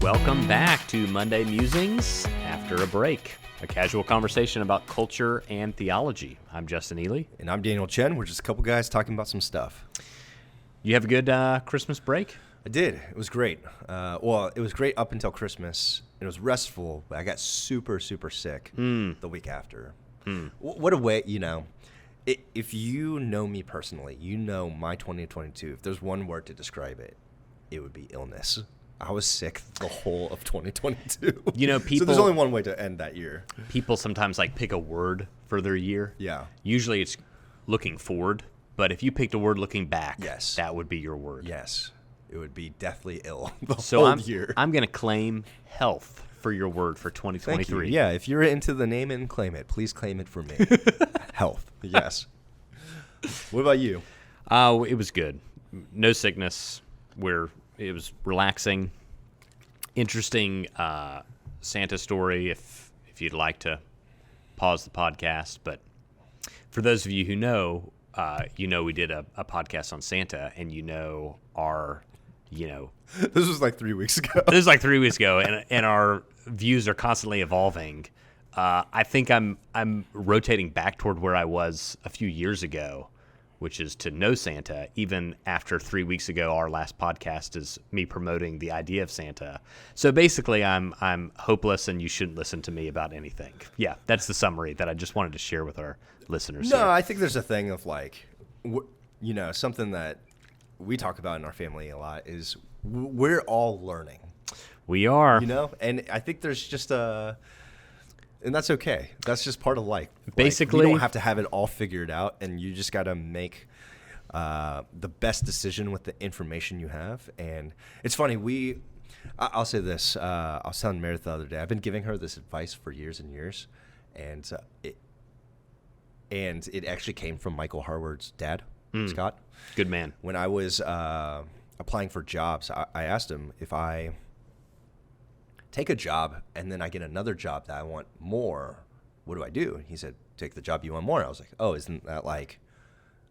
Welcome back to Monday Musings After a Break, a casual conversation about culture and theology. I'm Justin Ely. And I'm Daniel Chen. We're just a couple guys talking about some stuff. You have a good Christmas break? I did. It was great. It was great up until Christmas. It was restful, but I got super, super sick the week after. What a way, if you know me personally, you know my 2022, if there's one word to describe it, it would be illness. I was sick the whole of 2022. People. So there's only one way to end that year. People sometimes pick a word for their year. Yeah. Usually it's looking forward, but if you picked a word looking back, yes, that would be your word. Yes. It would be deathly ill the whole year. I'm going to claim health for your word for 2023. Thank you. Yeah, if you're into the name it and claim it, please claim it for me. Health. Yes. What about you? It was good. No sickness. It was relaxing. Interesting Santa story if you'd like to pause the podcast. But for those of you who know, we did a podcast on Santa, and This was like 3 weeks ago. This was like 3 weeks ago, and our views are constantly evolving. I think I'm rotating back toward where I was a few years ago, which is to know Santa. Even after 3 weeks ago, our last podcast is me promoting the idea of Santa. So basically, I'm hopeless, and you shouldn't listen to me about anything. Yeah, that's the summary that I just wanted to share with our listeners. No, I think there's a thing of something that we talk about in our family a lot is we're all learning. We are. And I think there's just and that's okay. That's just part of life. Basically, you don't have to have it all figured out, and you just got to make the best decision with the information you have. And it's funny. I'll say this. I was telling Meredith the other day. I've been giving her this advice for years and years, and it actually came from Michael Harward's dad, Scott. Good man. When I was applying for jobs, I asked him, if I take a job and then I get another job that I want more, what do I do? He said, take the job you want more. I was like, oh, isn't that like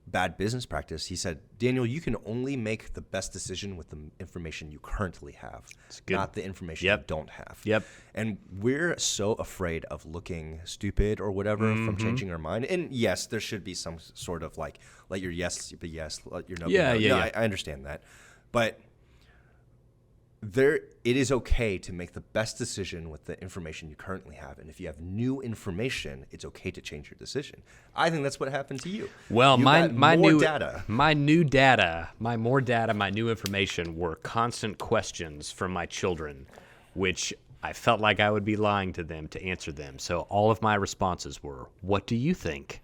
bad business practice? He said, Daniel, you can only make the best decision with the information you currently have, not the information you don't have. Yep. And we're so afraid of looking stupid or whatever from changing our mind. And yes, there should be some sort of let your yes be yes, let your no be no. Yeah. I understand that. But it is okay to make the best decision with the information you currently have. And if you have new information, it's okay to change your decision. I think that's what happened to you. Well, my new data, my new information were constant questions from my children, which I felt like I would be lying to them to answer them. So all of my responses were, what do you think?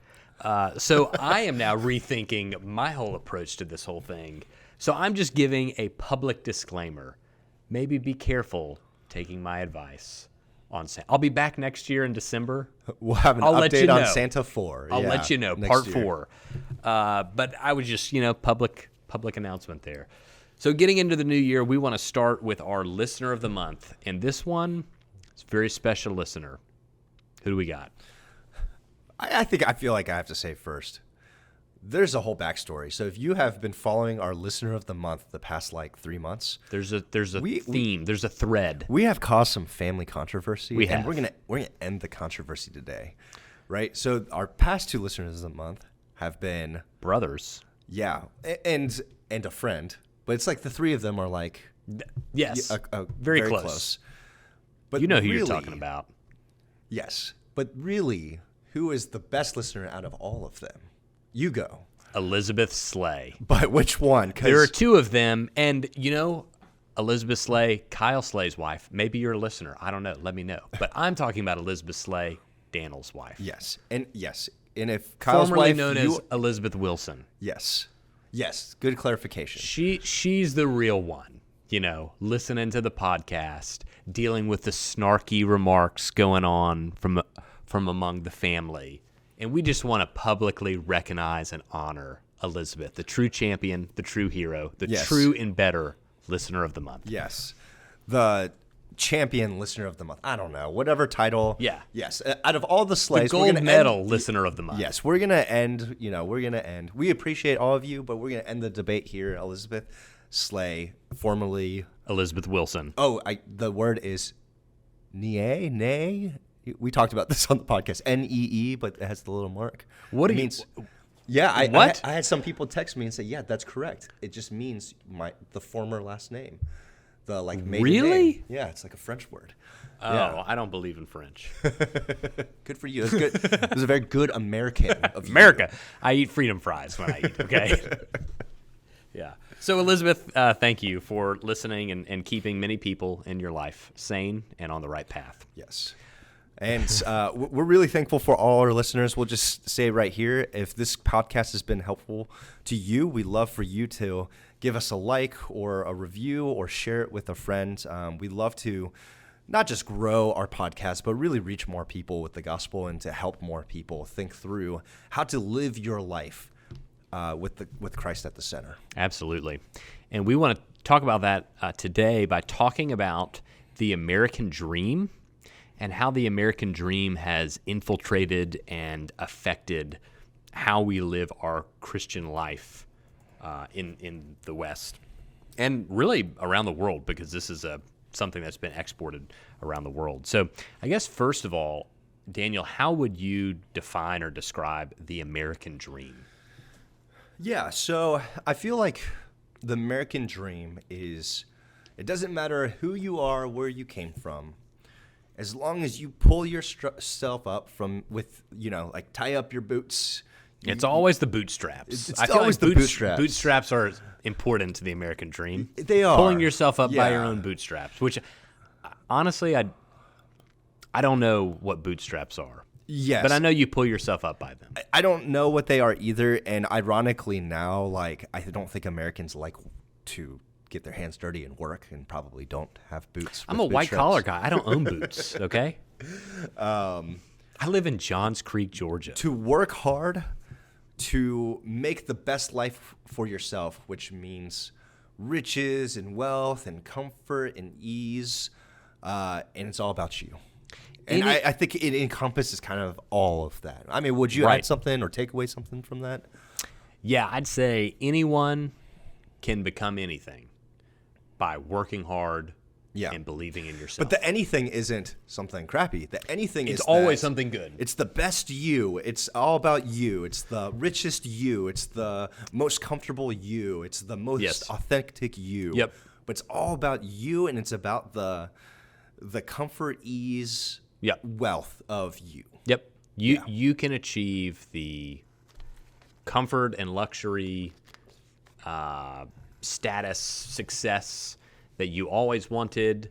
So I am now rethinking my whole approach to this whole thing. So I'm just giving a public disclaimer. Maybe be careful taking my advice on Santa. I'll be back next year in December. We'll have an update on Santa 4. I'll let you know, part 4. But I was just, public announcement there. So getting into the new year, we want to start with our listener of the month. And this one is a very special listener. Who do we got? I feel like I have to say first. There's a whole backstory. So if you have been following our listener of the month the past 3 months, there's a theme, there's a thread. We have caused some family controversy, we're gonna end the controversy today, right? So our past 2 listeners of the month have been brothers, and a friend, but it's like the 3 of them are yes, very close. But you know who you're talking about. Yes, but really, who is the best listener out of all of them? You go. Elizabeth Slay. But which one? There are 2 of them, and Elizabeth Slay, Kyle Slay's wife. Maybe you're a listener. I don't know. Let me know. But I'm talking about Elizabeth Slay, Daniel's wife. Yes, and if Kyle's formerly wife, known as Elizabeth Wilson. Yes. Good clarification. She's the real one. Listening to the podcast, dealing with the snarky remarks going on from among the family. And we just want to publicly recognize and honor Elizabeth, the true champion, the true hero, the true and better listener of the month. Yes. The champion listener of the month. I don't know. Whatever title. Yeah. Yes. Out of all the slays, the gold medal listener of the month. Yes. We're going to end, We appreciate all of you, but we're going to end the debate here. Elizabeth Slay, formerly Elizabeth Wilson. Oh, the word is nee. We talked about this on the podcast. NEE, but it has the little mark. What it do you- means? Yeah, What? I had some people text me and say, "Yeah, that's correct. It just means the former last name, the maiden Really? name." Yeah, it's like a French word. Oh, Yeah. I don't believe in French. Good for you. That's good. It was a very good American of you. America. I eat freedom fries when I eat, okay? Yeah. So, Elizabeth, thank you for listening and keeping many people in your life sane and on the right path. Yes. And we're really thankful for all our listeners. We'll just say right here, if this podcast has been helpful to you, we'd love for you to give us a like or a review or share it with a friend. We'd love to not just grow our podcast, but really reach more people with the gospel and to help more people think through how to live your life with Christ at the center. Absolutely. And we want to talk about that today by talking about the American dream and how the American dream has infiltrated and affected how we live our Christian life in the West and really around the world, because this is something that's been exported around the world. So I guess first of all, Daniel, how would you define or describe the American dream? Yeah, so I feel like the American dream is, it doesn't matter who you are, where you came from, as long as you pull yourself up tie up your boots. It's always the bootstraps. It's I feel always like the bootstraps. Bootstraps are important to the American dream. They are. Pulling yourself up by your Yeah. own bootstraps, which honestly, I don't know what bootstraps are. Yes. But I know you pull yourself up by them. I don't know what they are either, and ironically now, I don't think Americans like to get their hands dirty and work, and probably don't have boots. I'm with a white bootstraps. collar guy. I don't own boots, okay? I live in Johns Creek, Georgia. To work hard, to make the best life for yourself, which means riches and wealth and comfort and ease, and it's all about you. And I think it encompasses kind of all of that. I mean, would you Right. add something or take away something from that? Yeah, I'd say anyone can become anything by working hard Yeah. and believing in yourself. But the anything isn't something crappy. The anything it's is always that something good. It's the best you. It's all about you. It's the richest you. It's the most comfortable you. It's the most Yes. authentic you. Yep. But it's all about you, and it's about the comfort, ease, Yep. wealth of you. Yep. You can achieve the comfort and luxury, status, success that you always wanted,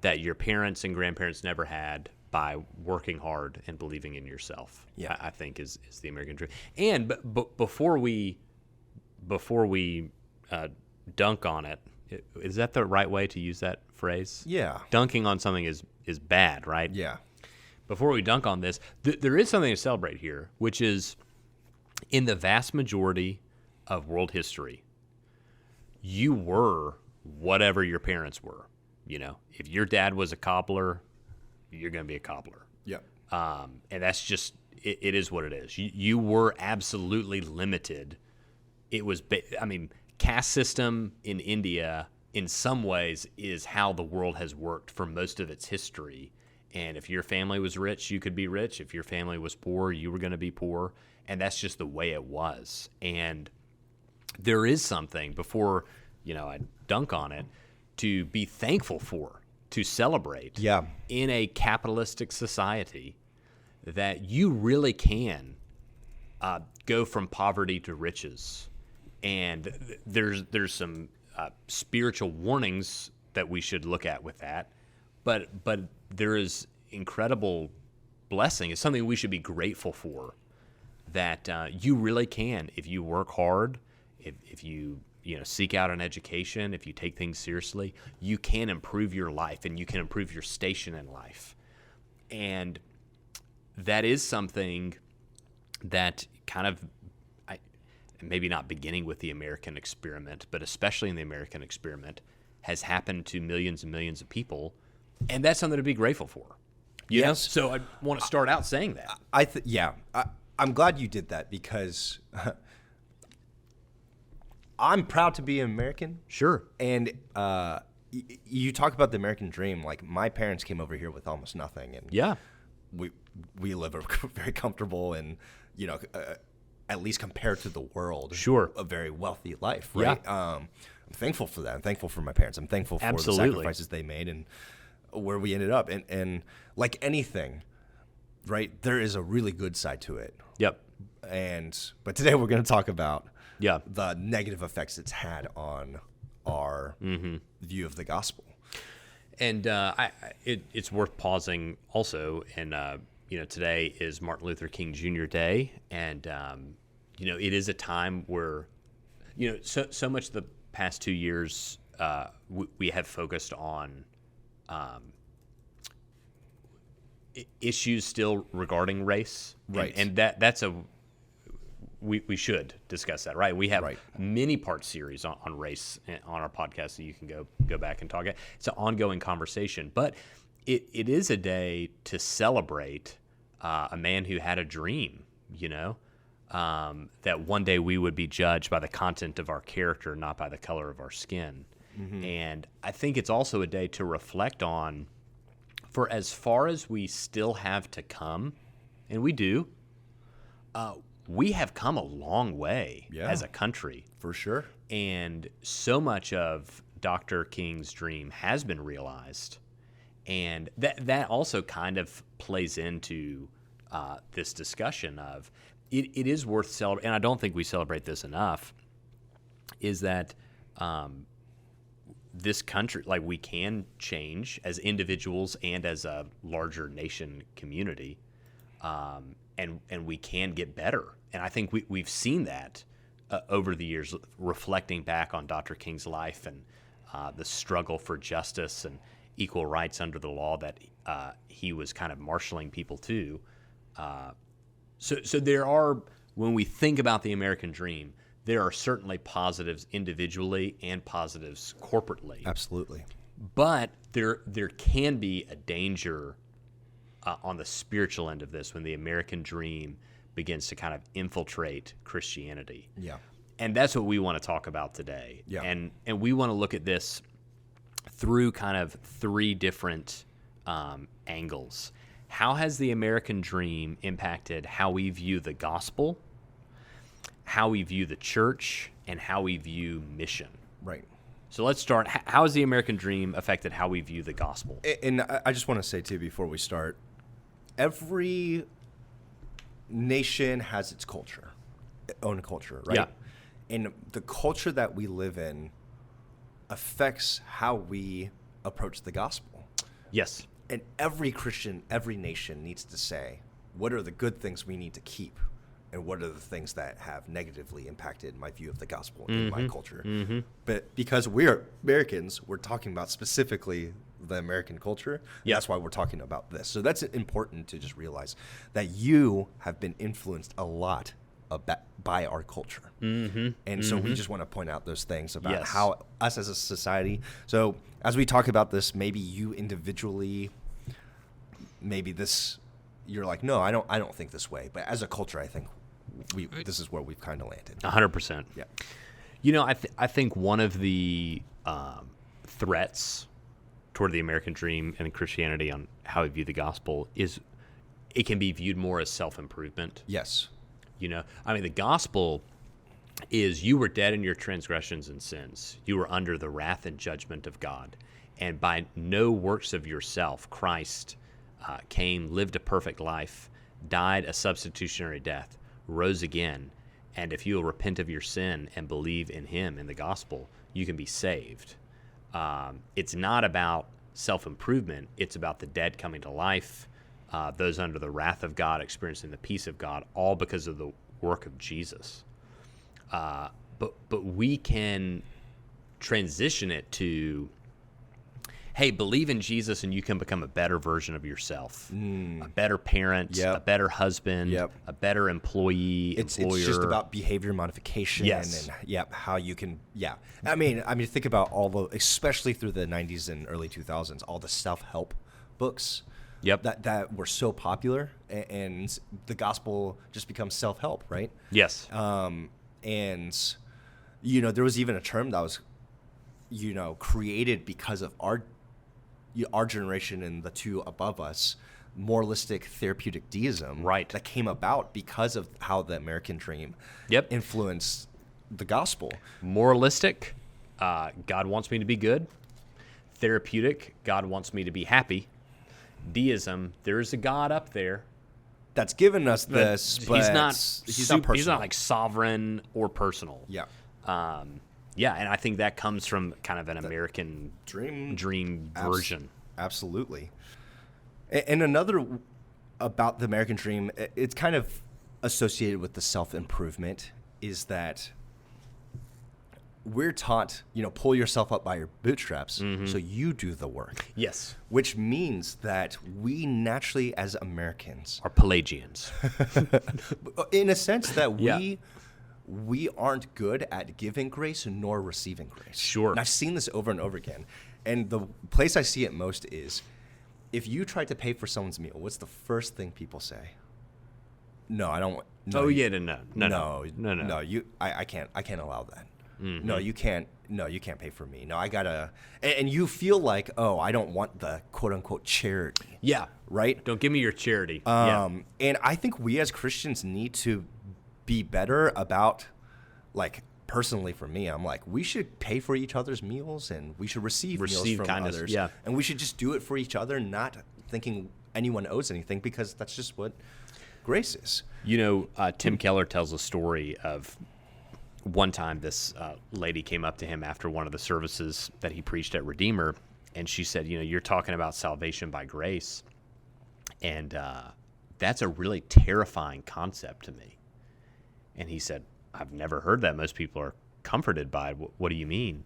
that your parents and grandparents never had, by working hard and believing in yourself. Yeah. I think is the American dream. And but before we dunk on it, is that the right way to use that phrase? Yeah. Dunking on something is bad, right? Yeah. Before we dunk on this, there is something to celebrate here, which is in the vast majority of world history, you were whatever your parents were. You know, if your dad was a cobbler, you're going to be a cobbler. Yeah. And that's just, it is what it is. You were absolutely limited. It was, caste system in India, in some ways, is how the world has worked for most of its history. And if your family was rich, you could be rich. If your family was poor, you were going to be poor. And that's just the way it was. And there is something, before, I dunk on it, to be thankful for, to celebrate. Yeah. In a capitalistic society, that you really can go from poverty to riches. And there's some spiritual warnings that we should look at with that. But there is incredible blessing. It's something we should be grateful for, that you really can, if you work hard, if you seek out an education, if you take things seriously, you can improve your life and you can improve your station in life. And that is something that kind of, maybe not beginning with the American experiment, but especially in the American experiment, has happened to millions and millions of people. And that's something to be grateful for. You know? Yes. So I want to start out saying that. I'm glad you did that, because I'm proud to be an American. Sure. And you talk about the American dream. Like, my parents came over here with almost nothing, and Yeah. we live a very comfortable and, at least compared to the world, Sure. a very wealthy life, Yeah. right? I'm thankful for that. I'm thankful for my parents. I'm thankful for Absolutely. the sacrifices they made and where we ended up. And like anything, right, there is a really good side to it. Yep. But today we're going to talk about Yeah. the negative effects it's had on our view of the gospel. And it's worth pausing also. And, today is Martin Luther King Jr. Day. And, it is a time where, so much of the past 2 years we have focused on issues still regarding race. Right. And that's we should discuss that, right? We have Right. many part series on race on our podcast that you can go back and talk. It's an ongoing conversation, but it is a day to celebrate a man who had a dream, that one day we would be judged by the content of our character, not by the color of our skin. And I think it's also a day to reflect on, for as far as we still have to come, and we do, we have come a long way Yeah. as a country. For sure. And so much of Dr. King's dream has been realized. And that also kind of plays into this discussion of it is worth celebrating, and I don't think we celebrate this enough, is that this country, like, we can change as individuals and as a larger nation community, and we can get better. And I think we've seen that over the years, reflecting back on Dr. King's life and the struggle for justice and equal rights under the law that he was kind of marshaling people to. So there are, when we think about the American dream, there are certainly positives individually and positives corporately. Absolutely. But there can be a danger on the spiritual end of this when the American dream begins to kind of infiltrate Christianity. Yeah. And that's what we want to talk about today. Yeah. And we want to look at this through kind of three different angles. How has the American dream impacted how we view the gospel, how we view the church, and how we view mission? Right. So let's start. How has the American dream affected how we view the gospel? And I just want to say, too, before we start, every nation has its culture, own culture, right? Yeah. And the culture that we live in affects how we approach the gospel. Yes. And every Christian, every nation needs to say, what are the good things we need to keep? And what are the things that have negatively impacted my view of the gospel in my culture? Mm-hmm. But because we are Americans, we're talking about specifically the American culture. Yeah. That's why we're talking about this. So that's important to just realize that you have been influenced a lot by our culture. Mm-hmm. And so we just want to point out those things about Yes. how us as a society. So as we talk about this, maybe you individually, maybe this, you're like, no, I don't think this way. But as a culture, I think this is where we've kind of landed. 100%. Yeah. I think one of the threats toward the American dream and Christianity on how we view the gospel is it can be viewed more as self-improvement. Yes. The gospel is you were dead in your transgressions and sins. You were under the wrath and judgment of God. And by no works of yourself, Christ came, lived a perfect life, died a substitutionary death, rose again. And if you will repent of your sin and believe in him, in the gospel, you can be saved. It's not about self-improvement. It's about the dead coming to life, those under the wrath of God experiencing the peace of God, all because of the work of Jesus. But we can transition it to, hey, believe in Jesus and you can become a better version of yourself, a better parent, Yep. a better husband, Yep. a better employee, It's employer. just about behavior modification. Yes. And how you can, I mean, think about all the, especially through the 90s and early 2000s, all the self-help books. Yep. That were so popular, and the gospel just becomes self-help, right? Yes. And there was even a term that was created because of our generation and the two above us, moralistic therapeutic deism, Right. that came about because of how the American dream Yep. influenced the gospel. Moralistic, God wants me to be good. Therapeutic, God wants me to be happy. Deism, there's a God up there. That's given us this, but he's not personal. he's not like sovereign or personal. Yeah. Yeah, and I think that comes from kind of an American dream version. Absolutely. And another about the American dream, it's kind of associated with the self-improvement, is that we're taught, pull yourself up by your bootstraps, so you do the work. Yes. Which means that we naturally, as Americans, Are Pelagians. in a sense that Yeah. we aren't good at giving grace nor receiving grace. Sure. And I've seen this over and over again. And the place I see it most is if you try to pay for someone's meal, what's the first thing people say? No, I don't want. No, Oh you- yeah, no. I can't allow that. No, you can't. No, you can't pay for me. No, I gotta. And you feel like, oh, I don't want the quote unquote charity, Yeah. right? Don't give me your charity. And I think we as Christians need to be better about, like, personally for me, I'm like, we should pay for each other's meals and we should receive meals from kindness, others. yeah. And we should just do it for each other, not thinking anyone owes anything, because that's just what grace is. Tim Keller tells a story of one time this lady came up to him after one of the services that he preached at Redeemer, and she said, you're talking about salvation by grace, and that's a really terrifying concept to me. And he said, I've never heard that. Most people are comforted by it. What do you mean?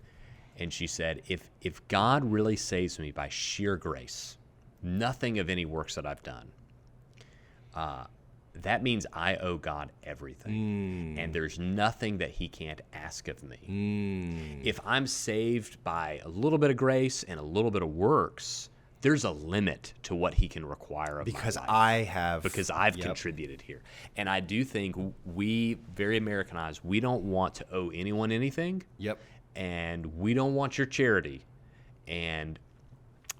And she said, if God really saves me by sheer grace, nothing of any works that I've done, that means I owe God everything. And there's nothing that he can't ask of me. If I'm saved by a little bit of grace and a little bit of works, there's a limit to what he can require of Because my life. because I've yep. contributed here. And I do think we, very Americanized, we don't want to owe anyone anything. Yep. And we don't want your charity. And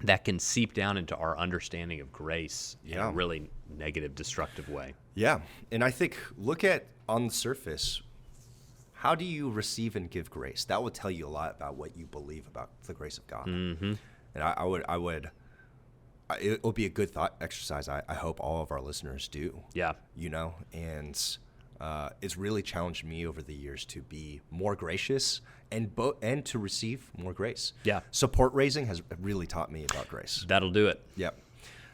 that can seep down into our understanding of grace in a really negative, destructive way. Yeah. And I think, look at, on the surface, how do you receive and give grace? That will tell you a lot about what you believe about the grace of God. And it will be a good thought exercise. I hope all of our listeners do. Yeah. And it's really challenged me over the years to be more gracious and to receive more grace. Yeah. Support raising has really taught me about grace. That'll do it. Yep.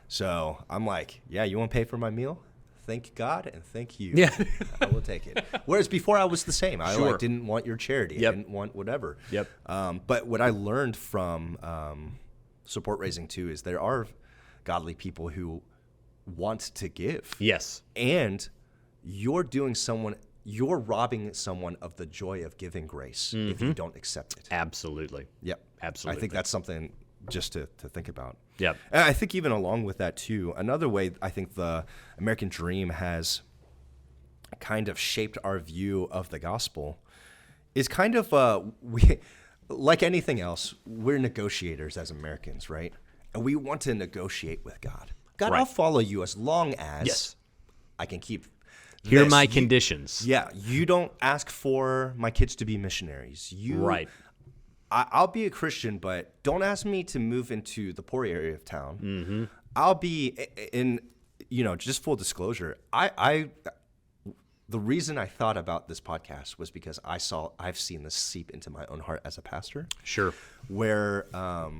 So I'm like, yeah, you want to pay for my meal? Thank God and thank you. Yeah. I will take it. Whereas before I was the same. I Sure. didn't want your charity. Yep. I didn't want whatever. Yep. But what I learned from support raising too is there are godly people who want to give. Yes. And you're robbing someone of the joy of giving grace if you don't accept it. Absolutely. Yep. Absolutely. I think that's something just to think about. Yep. And I think even along with that too, another way I think the American dream has kind of shaped our view of the gospel is kind of we, like anything else, we're negotiators as Americans, right? And we want to negotiate with God. God, Right. I'll follow you as long as Yes. I can keep. Here are this. my You- conditions. Yeah, you don't ask for my kids to be missionaries. Right. I'll be a Christian, but don't ask me to move into the poor area of town. Mm-hmm. I'll be in, just full disclosure. The reason I thought about this podcast was because I've seen this seep into my own heart as a pastor. Sure. Where, I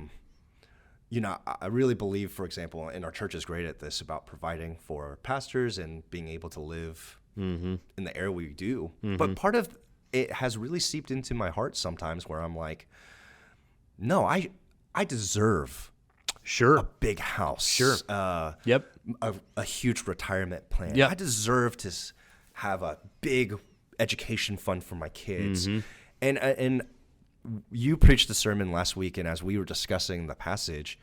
really believe, for example, and our church is great at this about providing for pastors and being able to live in the area we do. But part of it has really seeped into my heart sometimes where I'm like, no, I deserve Sure. a big house. Sure. Yep. A huge retirement plan. Yep. I deserve to have a big education fund for my kids. And you preached a sermon last week, and as we were discussing the passage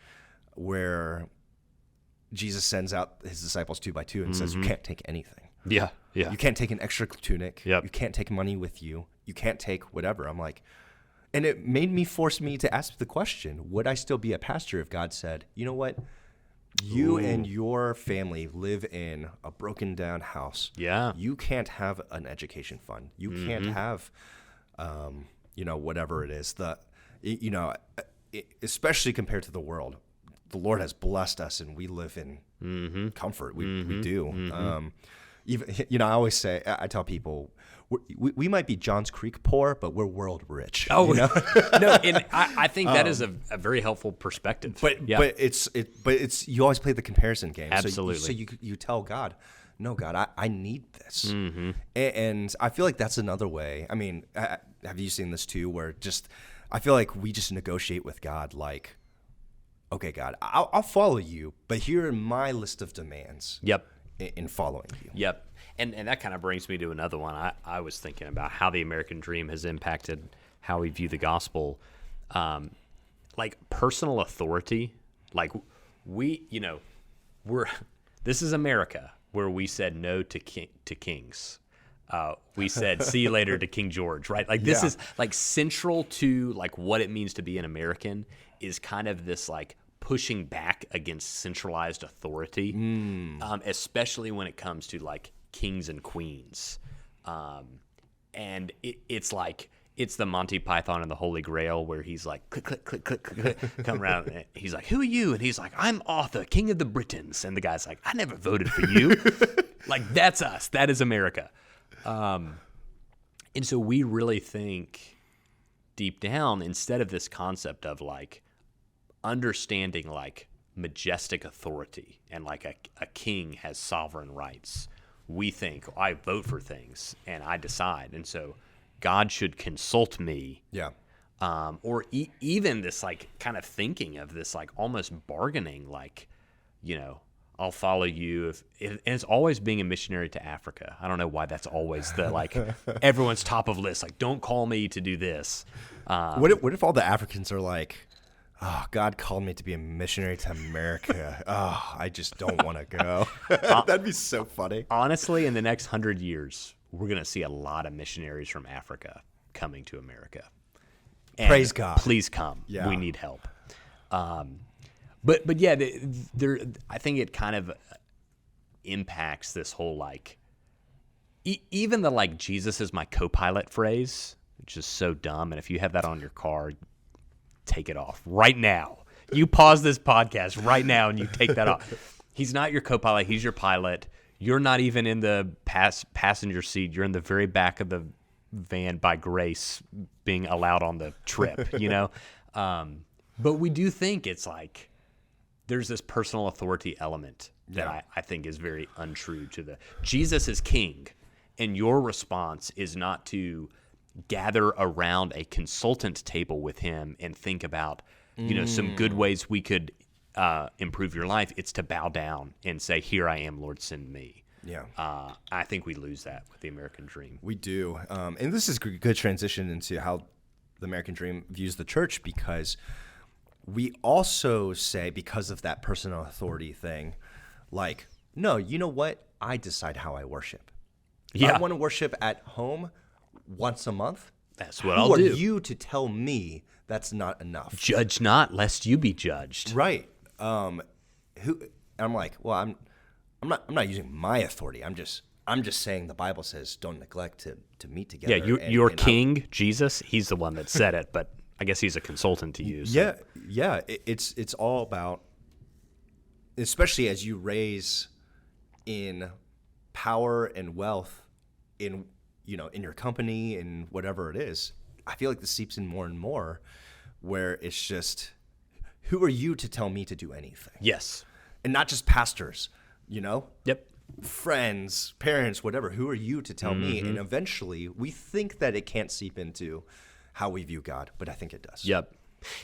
where Jesus sends out his disciples 2 by 2 and says, you can't take anything. Yeah. Yeah. You can't take an extra tunic. Yep. You can't take money with you. You can't take whatever. I'm like, And it made me force me to ask the question, would I still be a pastor if God said, you know what? You and your family live in a broken down house. Yeah. You can't have an education fund. You can't have, whatever it is. Especially compared to the world, the Lord has blessed us and we live in comfort. We do. Even, I always say, I tell people, we might be Johns Creek poor, but we're world rich. Oh, no, and I think that is a very helpful perspective. But it's you always play the comparison game. Absolutely. So you tell God, no, God, I need this, and I feel like that's another way. I mean, have you seen this too? Where I feel like we just negotiate with God, like, okay, God, I'll follow you, but here are my list of demands. Yep. In following you. Yep. And that kind of brings me to another one. I was thinking about how the American dream has impacted how we view the gospel. Like personal authority. Like this is America where we said no to kings. We said see you later to King George, right? Like this is like central to like what it means to be an American is kind of this like pushing back against centralized authority, especially when it comes to like kings and queens. And it's like, it's the Monty Python and the Holy Grail where he's like, click, click, click, click, click, click, come around. And he's like, who are you? And he's like, I'm Arthur, King of the Britons. And the guy's like, I never voted for you. Like, that's us. That is America. And so we really think deep down, instead of this concept of like, understanding like majestic authority and like a king has sovereign rights, we think I vote for things and I decide, and so God should consult me. Yeah. Or even this like kind of thinking of this like almost bargaining, like, I'll follow you and it's always being a missionary to Africa. I don't know why that's always the like everyone's top of list. Like, don't call me to do this. What if all the Africans are like, oh, God called me to be a missionary to America. Oh, I just don't want to go. That'd be so funny. Honestly, in the next 100 years, we're going to see a lot of missionaries from Africa coming to America. And praise God. Please come. Yeah. We need help. But yeah, I think it kind of impacts this whole like, even the like Jesus is my co-pilot phrase, which is so dumb. And if you have that on your car, take it off right now. You pause this podcast right now and you take that off. He's not your co-pilot. He's your pilot. You're not even in the passenger seat. You're in the very back of the van by grace, being allowed on the trip, But we do think it's like there's this personal authority element that I think is very untrue to the Jesus is king, and your response is not to gather around a consultant table with him and think about, some good ways we could improve your life. It's to bow down and say, here I am, Lord, send me. Yeah. I think we lose that with the American dream. We do. And this is a good transition into how the American dream views the church, because we also say, because of that personal authority thing, like, no, you know what? I decide how I worship. Yeah. I want to worship at home once a month. That's what I'll do. Who are you to tell me that's not enough? Judge not, lest you be judged. Right. I'm like, well, I'm not using my authority. I'm just saying the Bible says don't neglect to meet together. Yeah, your king, Jesus, he's the one that said it, but I guess he's a consultant to you. So. Yeah. It's all about, especially as you raise in power and wealth in your company and whatever it is, I feel like this seeps in more and more, where it's just, who are you to tell me to do anything? Yes. And not just pastors, Yep. Friends, parents, whatever. Who are you to tell me? And eventually we think that it can't seep into how we view God, but I think it does. Yep.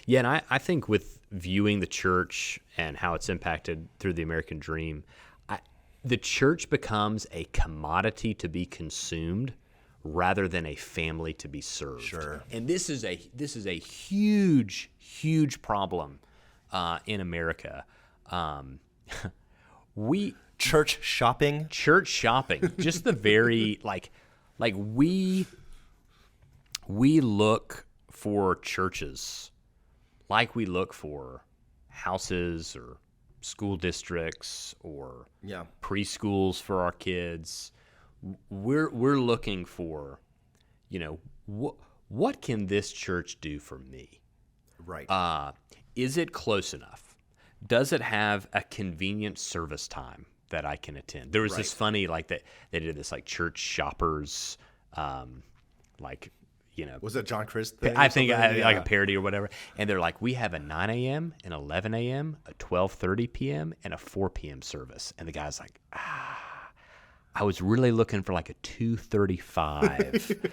Yeah, and I think with viewing the church and how it's impacted through the American dream, the church becomes a commodity to be consumed rather than a family to be served. Sure. And this is a huge, huge problem in America. Church shopping, just the very like we look for churches, like we look for houses or school districts or Yeah. preschools for our kids, we're looking for, what can this church do for me? Right. Is it close enough? Does it have a convenient service time that I can attend? There was this funny, like, that they did this, like, church shoppers, Was it John Chris thing? I think like Yeah. a parody or whatever. And they're like, we have a 9 a.m., an 11 a.m., a 12:30 p.m., and a 4 p.m. service. And the guy's like, I was really looking for like a 2:35.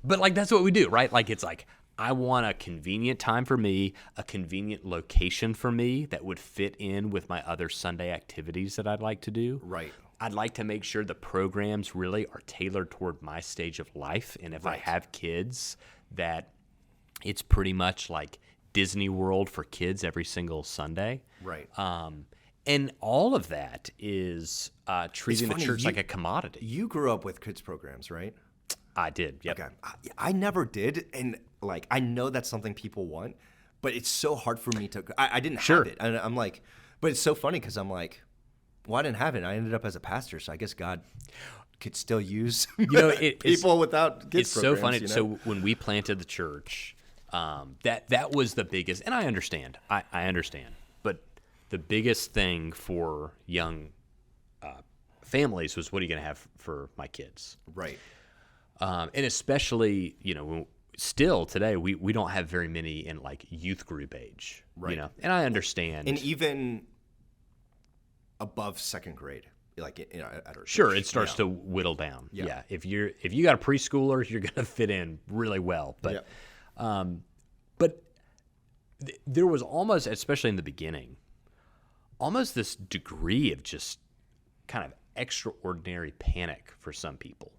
But like, that's what we do, right? Like, it's like, I want a convenient time for me, a convenient location for me that would fit in with my other Sunday activities that I'd like to do. Right. I'd like to make sure the programs really are tailored toward my stage of life. And if I have kids, that it's pretty much like Disney World for kids every single Sunday. Right. And all of that is treating the funny, church like a commodity. You grew up with kids programs, right? I did, yep. Okay. I never did, and like I know that's something people want, but it's so hard for me to. I didn't Sure. have it, and I'm like, but it's so funny because I'm like, well, I didn't have it. I ended up as a pastor, so I guess God could still use people without kids It's programs. so funny. You know? So when we planted the church, that was the biggest, and I understand. I understand, but the biggest thing for young families was, what are you going to have for my kids? Right. And especially, still today, we don't have very many in like youth group age, Right. And I understand. And even above second grade, like at our Sure, church. it starts to whittle down. Yeah. Yeah. If you got a preschooler, you're going to fit in really well. But there was almost, especially in the beginning, almost this degree of just kind of extraordinary panic for some people.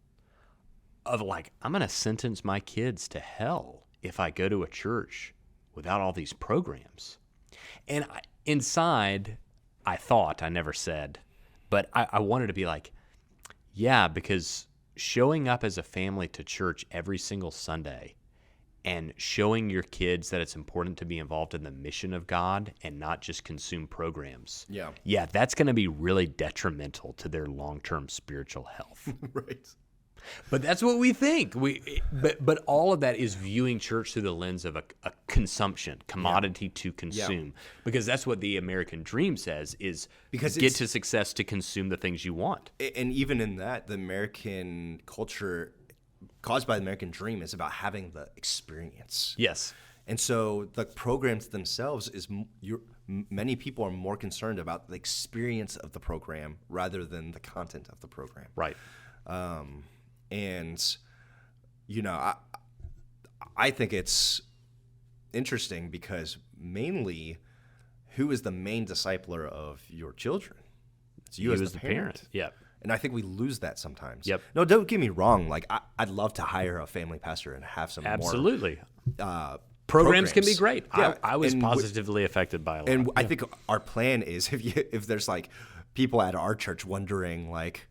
Of like, I'm going to sentence my kids to hell if I go to a church without all these programs. And inside, I thought, I never said, but I wanted to be like, yeah, because showing up as a family to church every single Sunday and showing your kids that it's important to be involved in the mission of God and not just consume programs. Yeah, that's going to be really detrimental to their long-term spiritual health. Right. But that's what we think. But all of that is viewing church through the lens of a consumption, commodity to consume. Because that's what the American dream says is, Because get to success to consume the things you want. And even in that, the American culture caused by the American dream is about having the experience. Yes. And so the programs themselves many people are more concerned about the experience of the program rather than the content of the program. Right. And, I think it's interesting because mainly, who is the main discipler of your children? It's you as the parent. Yep. And I think we lose that sometimes. Yep. No, don't get me wrong. Like, I'd love to hire a family pastor and have some Absolutely. more Programs can be great. Yeah. I was And positively affected by a lot. And I think our plan is if there's like people at our church wondering like,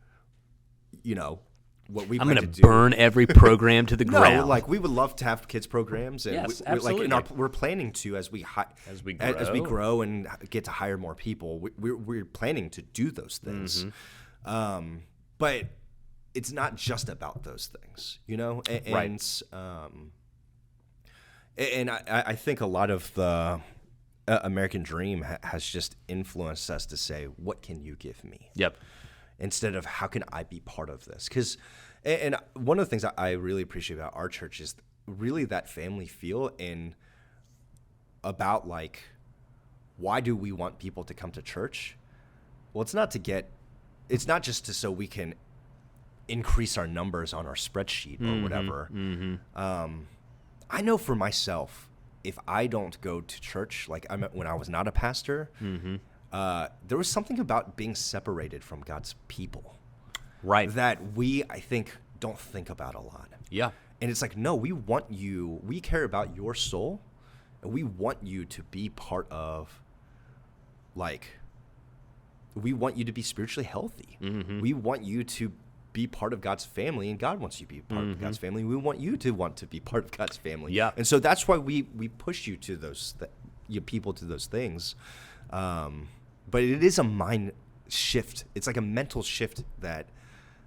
what we I'm going going to to do. burn every program to the ground. No, like we would love to have kids programs, and Yes, absolutely. absolutely. We're planning to as we grow. grow and get to hire more people. We're planning to do those things, but it's not just about those things, Right. And I think a lot of the American dream has just influenced us to say, what can you give me? Yep. Instead of how can I be part of this? And one of the things I really appreciate about our church is really that family feel and about like, why do we want people to come to church? Well, it's not just so we can increase our numbers on our spreadsheet or whatever. I know for myself, if I don't go to church, like when I was not a pastor, there was something about being separated from God's people, Right. that I think, don't think about a lot. Yeah. And it's like, no, we care about your soul, and we want you to be part of, like, we want you to be spiritually healthy. We want you to be part of God's family, and God wants you to be part of God's family. We want you to want to be part of God's family. Yeah. And so that's why we push you to those people to those things. But it is a mind shift. It's like a mental shift that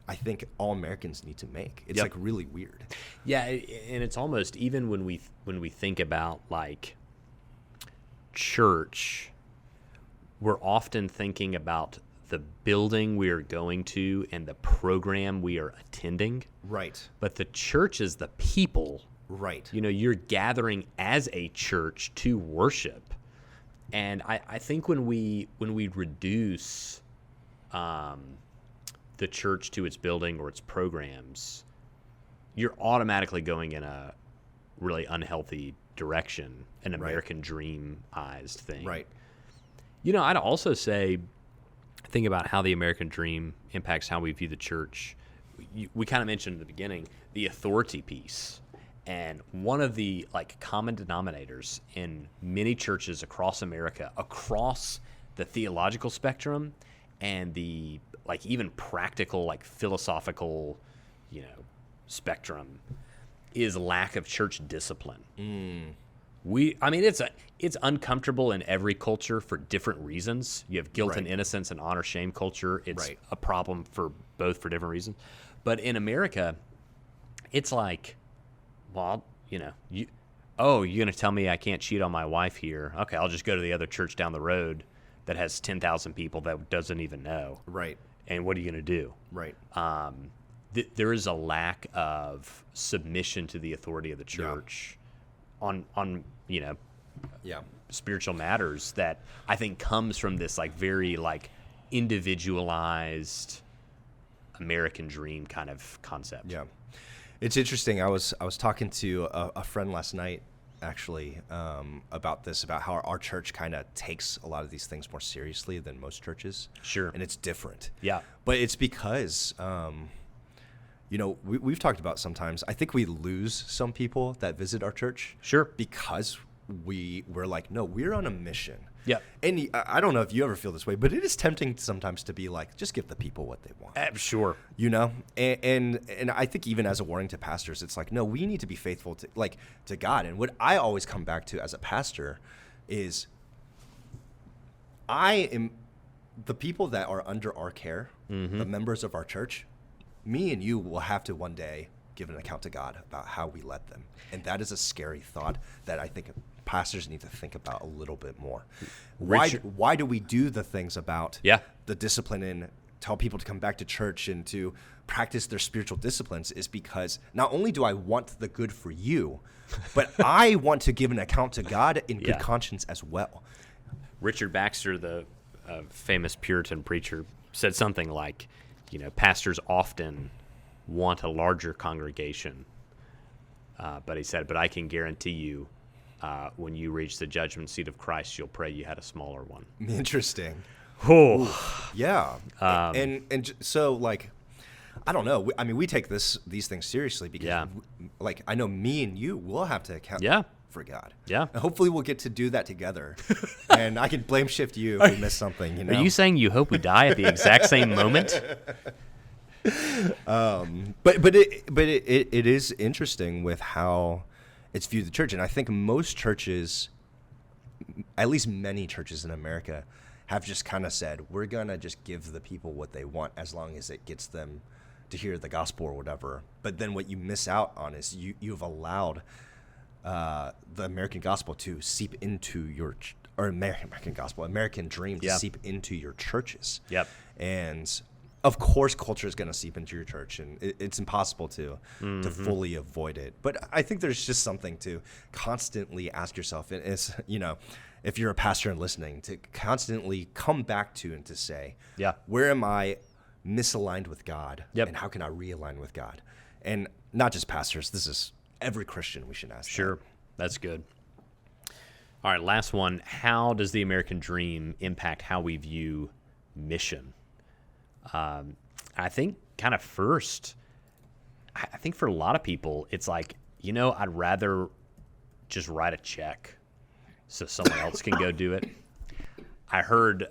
I think all Americans need to make. It's like really weird. Yeah, and it's almost, even when we think about like church, we're often thinking about the building we are going to and the program we are attending. Right. But the church is the people. Right. You know, you're gathering as a church to worship. And I think when we reduce the church to its building or its programs, you're automatically going in a really unhealthy direction, an American dream-ized thing. Right. You know, I'd also say, think about how the American dream impacts how we view the church. We kind of mentioned at the beginning the authority piece. And one of the like common denominators in many churches across America, across the theological spectrum and the like even practical, like philosophical, you know, spectrum, is lack of church discipline. I mean, it's uncomfortable in every culture for different reasons. You have guilt and innocence and honor shame culture. It's a problem for both for different reasons. But in America, it's like, well, you know, you're going to tell me I can't cheat on my wife here. Okay, I'll just go to the other church down the road that has 10,000 people that doesn't even know. Right. And what are you going to do? Right. There is a lack of submission to the authority of the church on you know, spiritual matters that I think comes from this like very like individualized American dream kind of concept. Yeah. It's interesting. I was talking to a friend last night, actually, about this, about how our church kind of takes a lot of these things more seriously than most churches. Sure. And it's different. Yeah. But it's because, you know, we've talked about sometimes, I think we lose some people that visit our church. Sure. Because we're like, no, we're on a mission. Yep. And I don't know if you ever feel this way, but it is tempting sometimes to be like, just give the people what they want. Sure. You know, and I think even as a warning to pastors, it's like, no, we need to be faithful to God. And what I always come back to as a pastor is the people that are under our care, the members of our church, me and you will have to one day give an account to God about how we led them. And that is a scary thought that I think pastors need to think about a little bit more. Why do we do the things about the discipline and tell people to come back to church and to practice their spiritual disciplines is because not only do I want the good for you, but I want to give an account to God in good conscience as well. Richard Baxter, the famous Puritan preacher, said something like, you know, pastors often want a larger congregation, but he said, but I can guarantee you, when you reach the judgment seat of Christ, you'll pray you had a smaller one. Interesting. Oh, yeah. And so like, I don't know. I mean, we take these things seriously because like I know me and you will have to account for God. Yeah. And hopefully we'll get to do that together. And I can blame shift you if we miss something, you know. Are you saying you hope we die at the exact same moment? But it is interesting with how it's viewed the church, and I think most churches, at least many churches in America, have just kind of said we're gonna just give the people what they want as long as it gets them to hear the gospel or whatever. But then what you miss out on is you've allowed the American gospel to seep into your American dream to seep into your churches. Yep. And of course, culture is going to seep into your church, and it's impossible to fully avoid it. But I think there's just something to constantly ask yourself, and it's, you know, if you're a pastor and listening, to constantly come back to and to say, where am I misaligned with God, and how can I realign with God? And not just pastors. This is every Christian we should ask. Sure, that's good. All right, last one. How does the American dream impact how we view mission? I think kind of first, I think for a lot of people, it's like, you know, I'd rather just write a check so someone else can go do it. I heard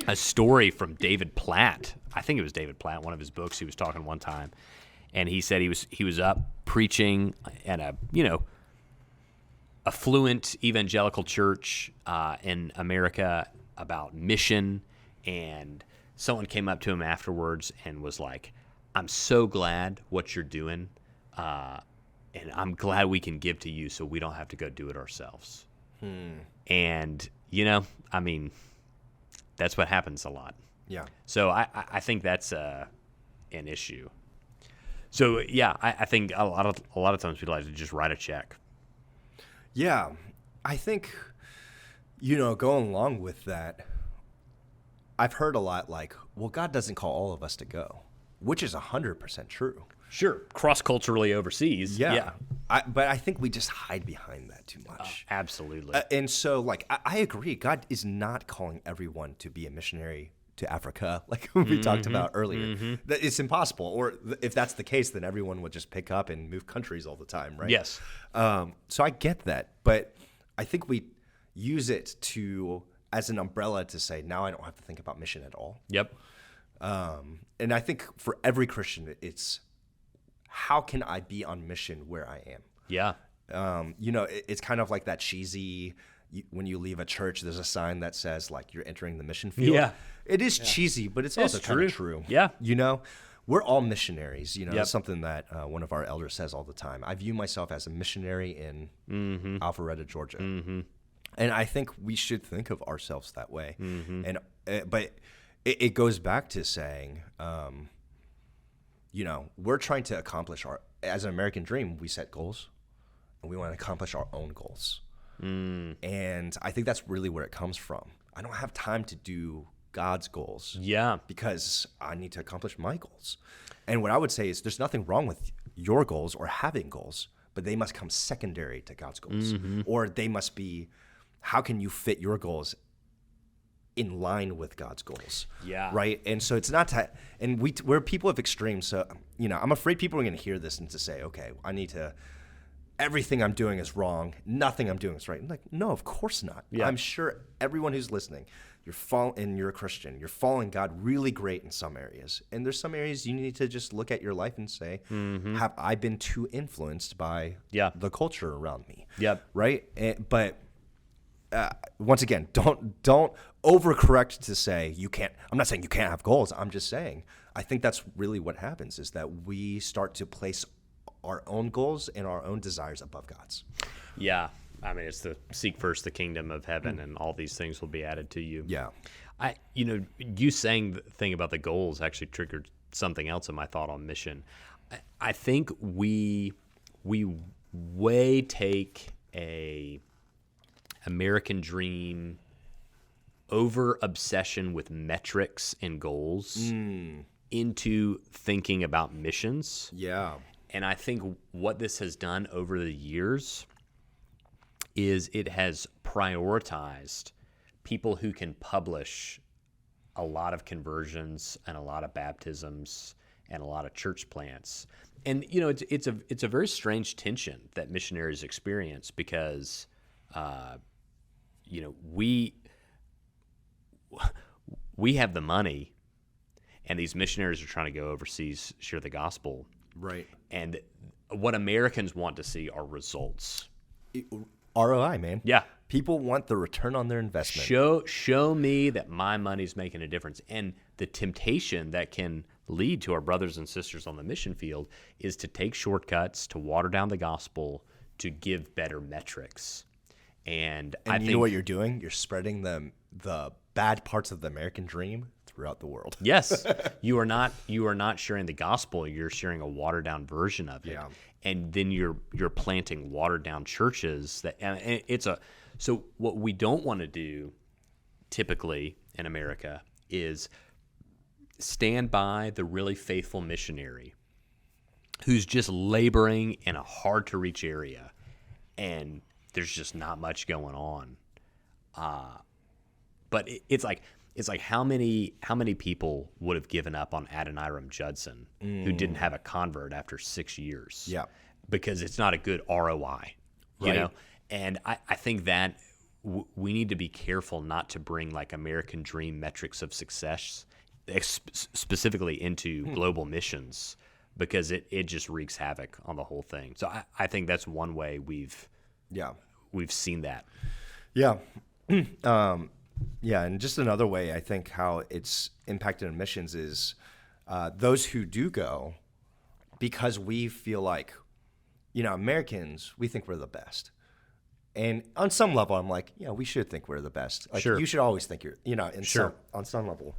a story from David Platt. I think it was David Platt, one of his books. He was talking one time, and he said he was up preaching at a affluent evangelical church in America about mission, and someone came up to him afterwards and was like, "I'm so glad what you're doing, and I'm glad we can give to you so we don't have to go do it ourselves." And I mean, that's what happens a lot. Yeah. So I think that's an issue. So yeah, I think a lot of times people like to just write a check. Yeah, I think, going along with that, I've heard a lot like, well, God doesn't call all of us to go, which is 100% true. Sure, cross-culturally overseas. Yeah. But I think we just hide behind that too much. Absolutely. And so, I agree. God is not calling everyone to be a missionary to Africa, like we talked about earlier. That it's impossible. Or if that's the case, then everyone would just pick up and move countries all the time, right? Yes. So I get that, but I think we use it as an umbrella to say, now I don't have to think about mission at all. Yep. And I think for every Christian, it's how can I be on mission where I am? Yeah. It's kind of like that cheesy. When you leave a church, there's a sign that says like you're entering the mission field. Yeah. It is cheesy, but it's also kind of true. Yeah. We're all missionaries. It's something that one of our elders says all the time. I view myself as a missionary in Alpharetta, Georgia. And I think we should think of ourselves that way. But it goes back to saying, we're trying to accomplish as an American dream, we set goals and we want to accomplish our own goals. And I think that's really where it comes from. I don't have time to do God's goals. Yeah. Because I need to accomplish my goals. And what I would say is there's nothing wrong with your goals or having goals, but they must come secondary to God's goals. Or they must be, how can you fit your goals in line with God's goals? Yeah. Right? And so it's not and we're people of extremes. So, I'm afraid people are going to hear this and to say, okay, everything I'm doing is wrong. Nothing I'm doing is right. I'm like, no, of course not. Yeah. I'm sure everyone who's listening, you're a Christian. You're following God really great in some areas. And there's some areas you need to just look at your life and say, have I been too influenced by the culture around me? Yep. Right? But once again, don't overcorrect to say you can't. I'm not saying you can't have goals. I'm just saying I think that's really what happens is that we start to place our own goals and our own desires above God's. Yeah. I mean, it's the seek first the kingdom of heaven and all these things will be added to you. Yeah. You saying the thing about the goals actually triggered something else in my thought on mission. I think we way take a American dream over obsession with metrics and goals into thinking about missions. Yeah. And I think what this has done over the years is it has prioritized people who can publish a lot of conversions and a lot of baptisms and a lot of church plants. And it's a very strange tension that missionaries experience because we have the money and these missionaries are trying to go overseas, share the gospel. Right. And what Americans want to see are results. ROI, man. Yeah. People want the return on their investment. Show me that my money's making a difference. And the temptation that can lead to our brothers and sisters on the mission field is to take shortcuts, to water down the gospel, to give better metrics. And I think, know what you're doing? You're spreading the bad parts of the American dream throughout the world. Yes. You are not sharing the gospel, you're sharing a watered down version of it. Yeah. And then you're planting watered down churches so what we don't want to do typically in America is stand by the really faithful missionary who's just laboring in a hard to reach area and there's just not much going on. But it's like how many people would have given up on Adoniram Judson who didn't have a convert after 6 years? Yeah. Because it's not a good ROI, you know? And I think that we need to be careful not to bring like American dream metrics of success specifically into global missions, because it just wreaks havoc on the whole thing. So I think that's one way we've seen that. Yeah. Yeah, and just another way I think how it's impacted in missions is those who do go, because we feel like, Americans, we think we're the best. And on some level, I'm like, we should think we're the best. Like, Sure. You should always think you're, Sure. on some level.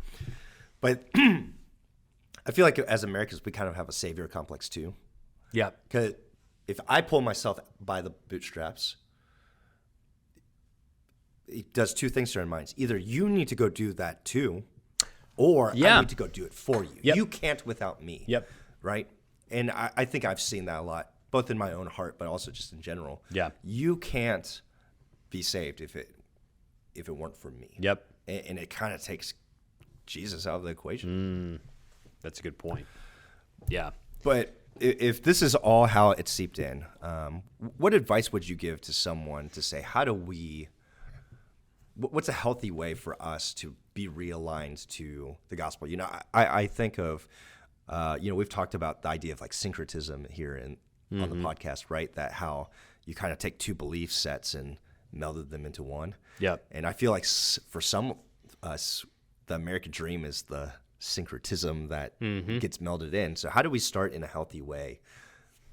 But I feel like as Americans, we kind of have a savior complex too. Yeah. Because if I pull myself by the bootstraps, it does two things to our minds. Either you need to go do that too, or I need to go do it for you. Yep. You can't without me. Yep. Right? And I think I've seen that a lot, both in my own heart, but also just in general. Yeah. You can't be saved if it weren't for me. Yep. And it kind of takes Jesus out of the equation. That's a good point. Yeah. But if this is all how it seeped in, what advice would you give to someone to say, what's a healthy way for us to be realigned to the gospel? I think of, we've talked about the idea of like syncretism here on the podcast, right? That how you kind of take two belief sets and melded them into one. Yeah. And I feel like for some of us, the American dream is the syncretism that gets melded in. So how do we start in a healthy way,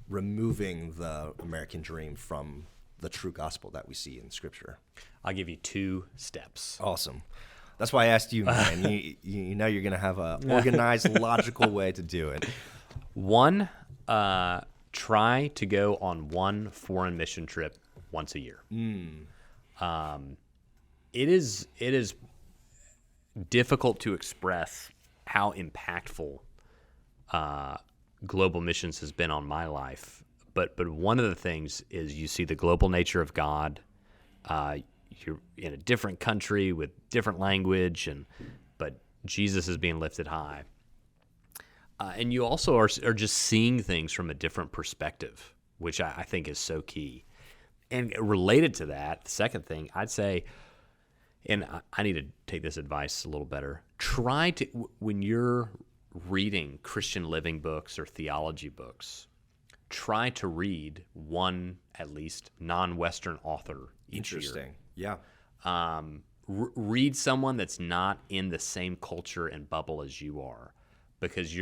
removing the American dream from the true gospel that we see in Scripture? I'll give you 2 steps. Awesome. That's why I asked you, man. you know you're going to have a organized, logical way to do it. 1, try to go on one foreign mission trip once a year. It is difficult to express how impactful global missions has been on my life. But one of the things is you see the global nature of God. You're in a different country with different language, but Jesus is being lifted high. And you also are just seeing things from a different perspective, which I think is so key. And related to that, the second thing I'd say, and I need to take this advice a little better, try to, when you're reading Christian living books or theology books, try to read one, at least, non-Western author each year. Interesting. Yeah. Read someone that's not in the same culture and bubble as you are, because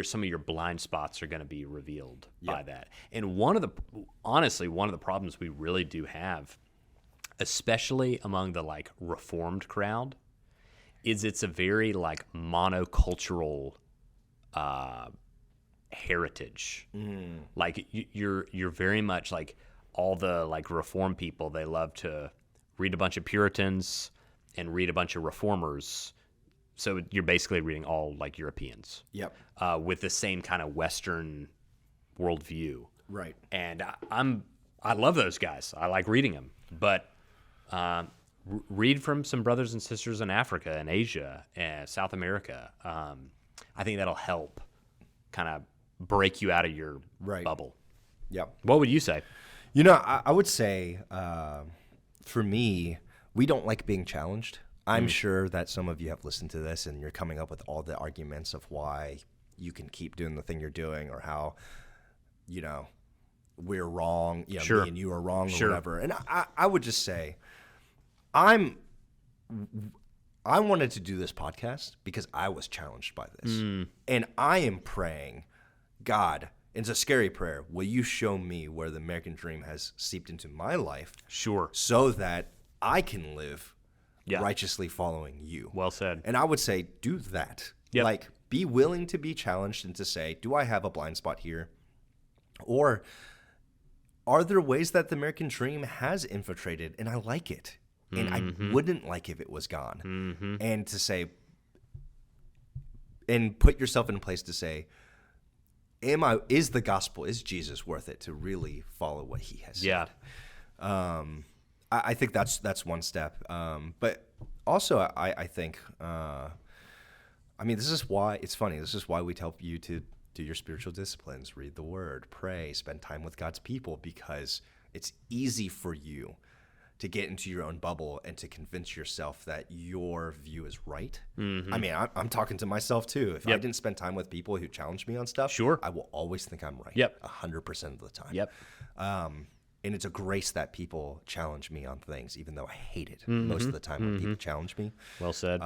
some of your blind spots are going to be revealed by that. And honestly, one of the problems we really do have, especially among the like Reformed crowd, is it's a very like monocultural heritage. Like you're very much like all the like Reformed people. They love to read a bunch of Puritans and read a bunch of Reformers. So you're basically reading all like Europeans. Yep. With the same kind of Western worldview. Right. And I love those guys. I like reading them. But read from some brothers and sisters in Africa and Asia and South America. I think that'll help kind of break you out of your bubble. Yep. What would you say? I would say, for me, we don't like being challenged. I'm sure that some of you have listened to this and you're coming up with all the arguments of why you can keep doing the thing you're doing, or how, we're wrong, Sure. me and you are wrong, Sure. or whatever. And I would just say, I wanted to do this podcast because I was challenged by this. And I am praying, God, it's a scary prayer, will you show me where the American dream has seeped into my life? Sure. So that I can live Yeah. righteously following you. Well said. And I would say, do that. Yep. Like, be willing to be challenged and to say, do I have a blind spot here? Or are there ways that the American dream has infiltrated and I like it? And I wouldn't like if it was gone. And to say, and put yourself in a place to say, is the gospel, is Jesus worth it to really follow what he has said? Yeah. I think that's one step. But also, I think, this is why it's funny. This is why we tell you to do your spiritual disciplines, read the word, pray, spend time with God's people, because it's easy for you to get into your own bubble and to convince yourself that your view is right. Mm-hmm. I mean, I'm talking to myself too. If I didn't spend time with people who challenge me on stuff, Sure. I will always think I'm right. Yep. 100% of the time. Yep. And it's a grace that people challenge me on things, even though I hate it most of the time when people challenge me. Well said.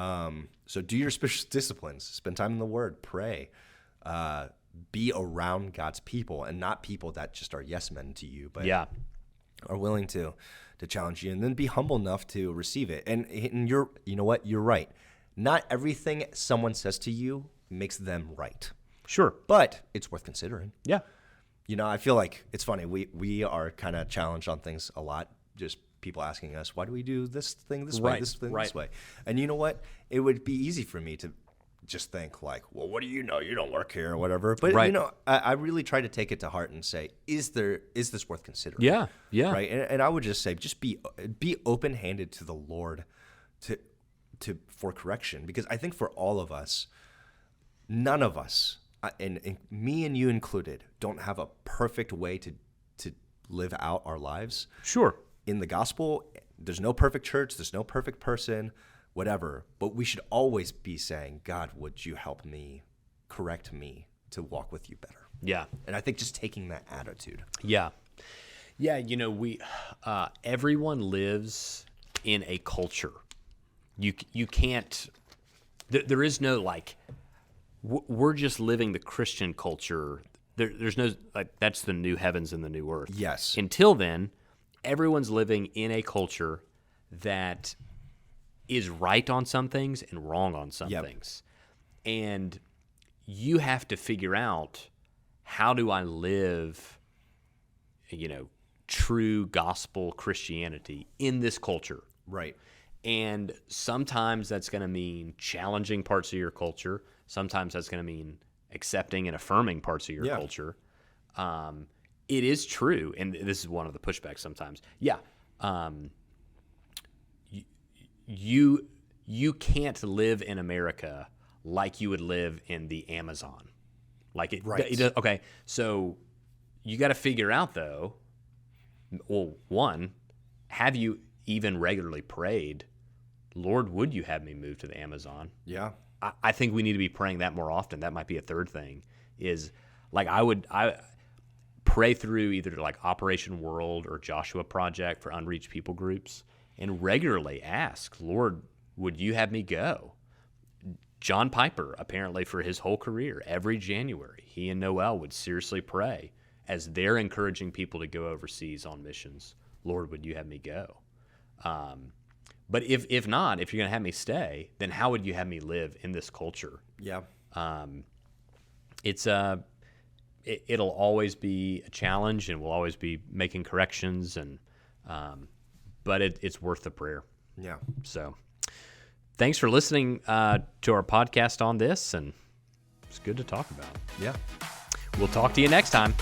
So do your spiritual disciplines, spend time in the Word, pray, be around God's people, and not people that just are yes men to you, but Yeah. are willing to challenge you, and then be humble enough to receive it. And you know what? You're right. Not everything someone says to you makes them right, Sure. but it's worth considering. Yeah. You know, I feel like it's funny. We are kind of challenged on things a lot. Just people asking us, why do we do this thing this way, Right, this thing right. this way? And you know what? It would be easy for me to just think like, well, what do you know? You don't work here or whatever. But, Right. you know, I really try to take it to heart and say, is this worth considering? Yeah. Yeah. Right. And I would just say, just be open-handed to the Lord for correction. Because I think for all of us, none of us, and me and you included, don't have a perfect way to live out our lives. Sure. In the gospel, there's no perfect church, there's no perfect person, whatever. But we should always be saying, God, would you help me, correct me to walk with you better? Yeah. And I think just taking that attitude. Yeah. Yeah. You know, everyone lives in a culture. You can't, there is no like, we're just living the Christian culture. There's no, like, that's the new heavens and the new earth. Yes. Until then, everyone's living in a culture that is right on some things and wrong on some things. And you have to figure out, how do I live, you know, true gospel Christianity in this culture? Right. And sometimes that's going to mean challenging parts of your culture. Sometimes that's going to mean accepting and affirming parts of your culture. It is true, and this is one of the pushbacks sometimes. Yeah, you can't live in America like you would live in the Amazon. Like it, Right. Okay, so you got to figure out though. Well, one, have you even regularly prayed, Lord, would you have me move to the Amazon? Yeah. I think we need to be praying that more often. That might be a third thing, is like I pray through either like Operation World or Joshua Project for unreached people groups and regularly ask, Lord, would you have me go? John Piper, apparently for his whole career, every January, he and Noel would seriously pray as they're encouraging people to go overseas on missions. Lord, would you have me go? But if not, if you're going to have me stay, then how would you have me live in this culture? Yeah. It'll always be a challenge, and we'll always be making corrections, and but it's worth the prayer. Yeah. So thanks for listening to our podcast on this, and it's good to talk about. Yeah. We'll talk to you next time.